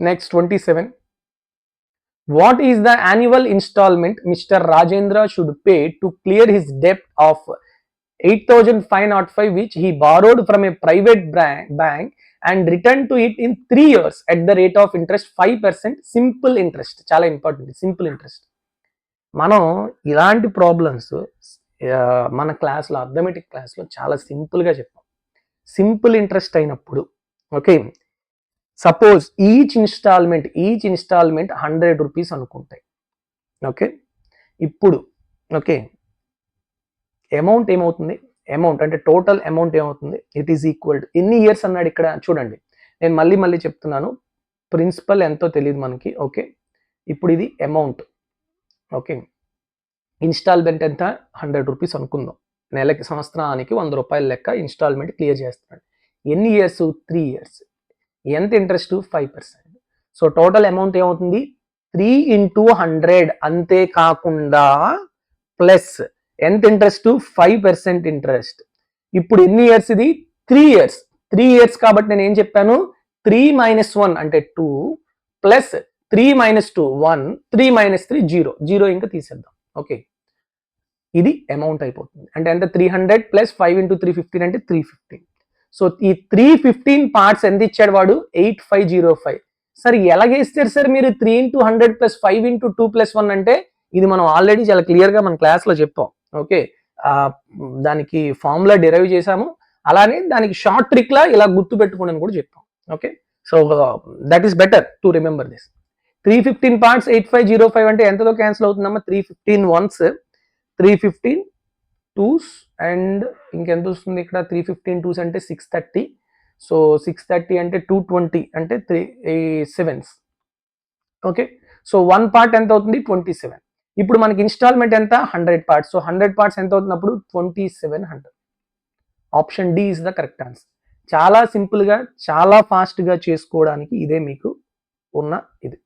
Next 27. What is the annual installment Mr. Rajendra should pay to clear his debt of 8,505 which he borrowed from a private bank and returned to it in 3 years at the rate of interest 5% simple interest. చాలా important, simple interest. మనం ఇలాంటి problems మన క్లాస్లో, arithmetic క్లాస్లో చాలా సింపుల్గా చెప్పాం. Simple interest అయినప్పుడు, okay, suppose each instalment 100 rupees అనుకుంటాయి. ఓకే, ఇప్పుడు ఓకే అమౌంట్ ఏమవుతుంది, అమౌంట్ అంటే టోటల్ అమౌంట్ ఏమవుతుంది, ఇట్ ఈస్ ఈక్వల్ టు ఎన్ని ఇయర్స్ అన్నాడు ఇక్కడ చూడండి. నేను మళ్ళీ చెప్తున్నాను, ప్రిన్సిపల్ ఎంతో తెలియదు మనకి. ఓకే, ఇప్పుడు ఇది అమౌంట్. ఓకే, ఇన్స్టాల్మెంట్ ఎంత 100 రూపీస్ అనుకుందాం. నెలకి, సంవత్సరానికి 100 రూపాయల లెక్క ఇన్స్టాల్మెంట్ క్లియర్ చేస్తున్నాడు. ఎన్ని ఇయర్స్, 3 ఇయర్స్. ఎంత ఇంట్రెస్ట్, 5%. సో టోటల్ అమౌంట్ ఏమవుతుంది, 3 into 100. అంతేకాకుండా ప్లస్ ఎంత ఇంట్రెస్ట్, 5% ఇంట్రెస్ట్. ఇప్పుడు ఎన్ని ఇయర్స్ ఇది, 3 ఇయర్స్. 3 ఇయర్స్ కాబట్టి నేను ఏం చెప్పాను, 3 - 1 అంటే 2 ప్లస్ 3 - 2 1, 3 - 3 0 ఇంకా తీసేద్దాం. ఓకే, ఇది అమౌంట్ అయిపోతుంది. అంటే ఎంత, 300 ప్లస్ 5 into 315 అంటే 315. సో ఈ 315 పార్ట్స్ ఎంత ఇచ్చాడు వాడు, 8505. సార్ ఎలాగేస్తారు సార్ మీరు 3 into 100 ప్లస్ 5 into 2 ప్లస్ 1 అంటే, ఇది మనం ఆల్రెడీ చాలా క్లియర్గా మన క్లాస్లో చెప్పాం. ఓకే, దానికి ఫార్ములా డిరైవ్ చేసాము, అలానే దానికి షార్ట్ ట్రిక్లా ఇలా గుర్తు పెట్టుకోండి అని కూడా చెప్పాం. Okay, so that is better to remember this. 315 parts 8505 అంటే ఎంతతో క్యాన్సిల్ అవుతుందమ్మా, 315 వన్స్, 315 2s అండ్ ఇంకెంత వస్తుంది ఇక్కడ, 315 2s అంటే 630. సో 630 అంటే 220 అంటే 3 7s. ఓకే, సో 1 పార్ట్ ఎంత అవుతుంది, 27. ఇప్పుడు మనకి ఇన్స్టాల్మెంట్ ఎంత, 100 పార్ట్స్. సో 100 పార్ట్స్ ఎంత అవుతున్నప్పుడు 2700. Option D is the correct answer. చాలా సింపుల్గా, చాలా ఫాస్ట్గా చేసుకోవడానికి ఇదే మీకు ఉన్న ఇది.